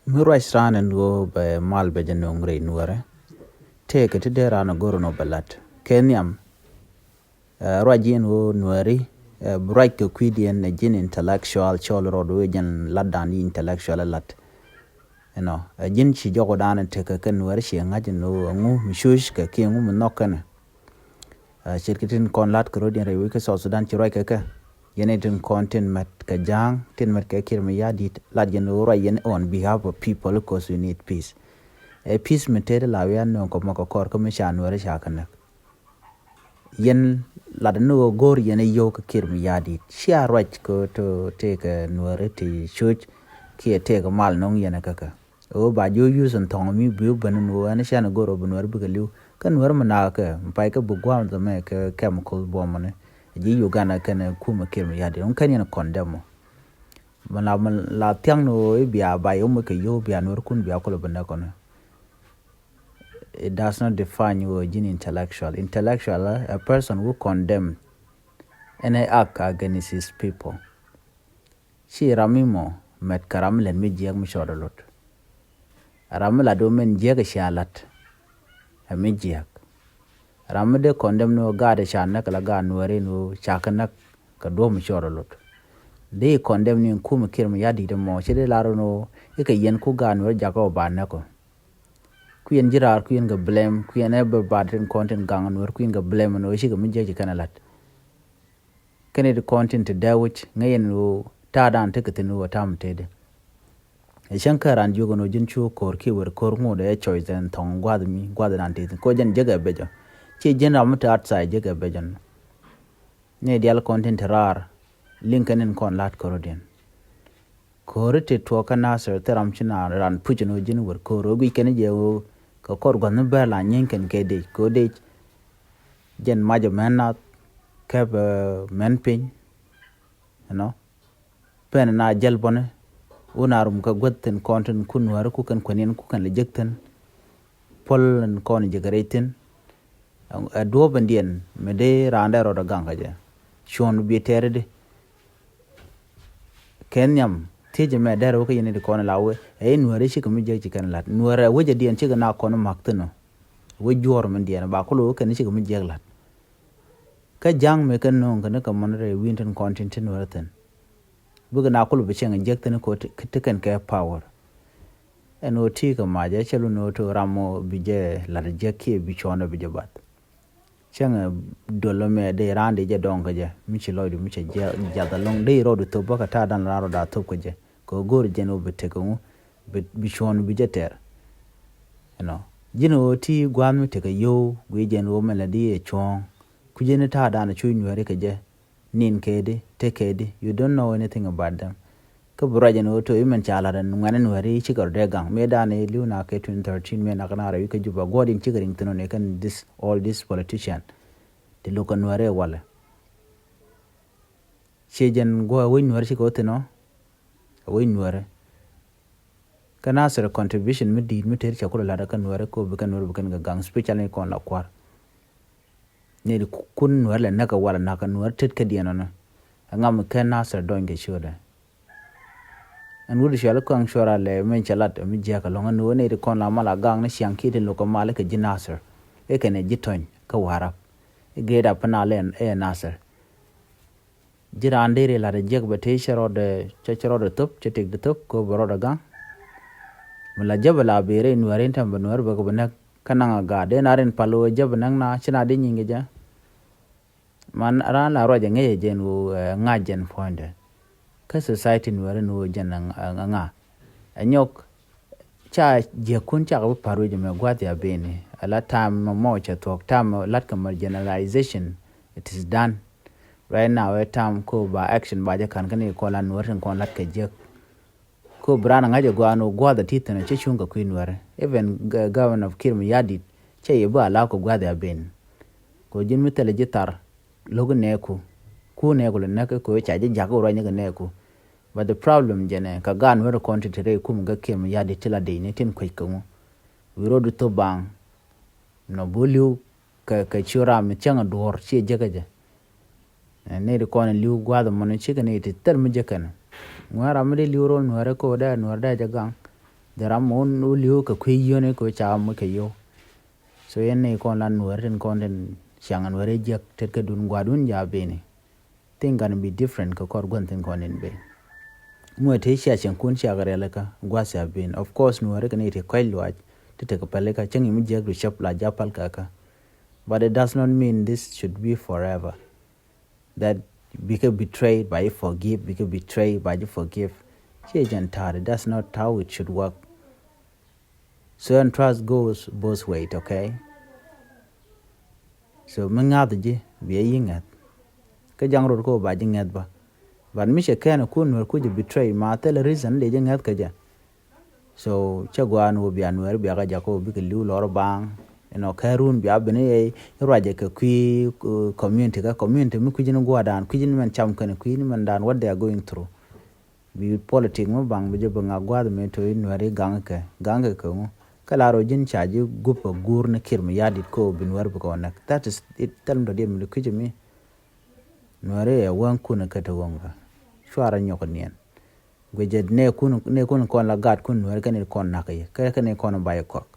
Mura sran and go by Malbe Janongre Nuare. Take it there on a goro no balat. Kenyam, Rajin wo Nuari, bright Quidian, a gin intellectual, chol rodwajan, ladan intellectual lat. A gin she jog down and take a can where she imagine no mishush, king woman knockana. Shirkitin con lat Corodian Rewika Sudan Chiraka. Yenetin content mat kajang, tin mat kakirmayadit, lajan ora yen on behalf of people because we need peace. A peace meted la we no ko mako kor ko mishan wore shakana yen ladno gor yen yo ka kirmi yadi shia right ko to take a nuarity church ki take mal nong yen kaka o ba yo use and tong mi bu ban no an shan goro bu nuar bu galiu kan nuar mana ka pai ka bu gwa da me ka chemical bomb ne ji Uganda kan kuma kirmi yadi on kan yen condemn man la tiang no bia ba yo mo ka yo bia nuar kun bia ko ban kono. It does not define you as an intellectual. Intellectual, a person who condemns any act against his people. She ramimo met karamel and midjag mishodalot. Ramela domen jeg shalat. A midjag. Ramede condemn no god a shanak lagan were no chakanak kadom mishodalot. They condemn you kum kirm yadi the mo shede larono, eka yen kugan were jago banako. Queen Jirar, Queen ga blame, Queen ever bad content gang or Queen ga blame no she ga minja kanalat. Kennedy content to da which ngayen no tadan ticket no tam ted. A shankar and you no jinchu kor keyword kor mo the choice and tong guadmi, guadanti, kojan jaga bejo. Che general muta outside jaga bejon. Ne dial content rar, Lincoln and con lat corodian. Korite to kanasser teramchina ran pujino jin were koro weekend je ko kor gwan bela nyenken kede kode jen majo menat keb menpin pen na jelbone unarum ka gwatten konten kunwar ku kan kwanen ku kan lejekten pol kon jegaretin do bandien mede randa ro da gangaje shon bi terede kenyam teje me daro ko yene de kono lawe e nuare shi kuma je kan lat nuare waje dian ci na kono maktino we jor men dian ba ko lo kan shi kuma je lat ka jang me kan non kan ka mon re winten content nuare ten buga na ko lo be chen inject ko kan ka power eno ti ka ma je chelu no to ramo bije la je ki bi chono bije bat chen dolo me de rande je donga je mi ci loydu mi ci je jada long de ro to baka ta dan ro da to ko je ko gor jeno beteko bi chon bi jeter jino ti gwam te ka yo gwe jeno melody e chon ku jeno ta da na chu nyore ka je nin kede te kede you don't know anything about them ko bura jeno to imen chala dan ngane wari chi gor de gang me da ne lu na ke 2013 me na kana ra yu ka juba godin chi garing tuno ne kan all this politician de lo kan ware wala shejen go win wari chi ko tino win ware kana sir contribution mi di mi ter chakula la da kan ware ko bi kan ware kan ga gang special ko la kwar ne di kun ware na ka wala na kan ware tet ka di na ngam kana sir don ge shoda an wudi shala ko ang shora le men chalat mi je ka longa no ne di kon la mala gang ne shanki de lo ko mala ka jinasir e kan e jiton ka wara e ge da pana len e nasir jira andere la de jeg bete sharo de chacharo de top chetik de top ko boro da gang mala jabala bere nuaren tam banwar ba ko bana kananga ga de naren palo jabnang na china de nyinge ja man ran la roje ngeye jen wo ngajen fonde ka society nuare no jenang nga anyok cha je kun cha ko paro je me gwati abene ala time mo cha talk time lat kamar generalization it is done right now a time ko ba action ba je kan ko lan nuare ko lat ke je ko brana ngaje gwano gwada titana che chunga kwinware even governor of Kirma Yadit che yeba ala ko gwada ben ko jin mitele jitar logo neku ku ne ko ne ko cha je jago ro nyega neku but the problem jene ka gan wero content re kum ga Kirma Yadit tila de ne tin ko ikamu we road to bang no bulu ka chura mi changa dor che jega je ne de ko ne liu gwada mon che ne te ter mi jekana ngara mede liuro nuare ko da nuar da jagang there are mon ulio ka kwe yone ko cha mo ke yo so yen ne kon lan nuerin kon den changan were jak tet ka dun gwadun ja bene thing gonna be different ko kor gon tin kon en be mo te sha chen kun sha gare la ka gwasa ben of course nuere ka ne te kwai lwa te ka pale ka chen mi jak shop la japal ka but it does not mean this should be forever that we can betrayed by forgive we can betrayed by you forgive that's not how it should work. So and trust goes both ways, okay? So mengad je be yingat. Ka jang ro ko ba jingat ba. But mi she kana kun wer ku betray ma tel reason de jingat ka ja. So chagwan wo bi anwer bi ga ja ko bi ke lu lor bang. Karun bi abene raje ka kui community mi kujin gwadan kujin man cham kana kuin man dan what they are going through. Bi politics mo bang bi je banga gwad me to inwari ganga ka mo kalaro jin chaji gupa gur na kirmi yadit ko binwar ko nak that is it talm do dem le kujimi nware ya wan kuna kata wonga shwara nyoko nien gweje ne kun kon la gat kun nware kan kon nakay ka ne kon baye kok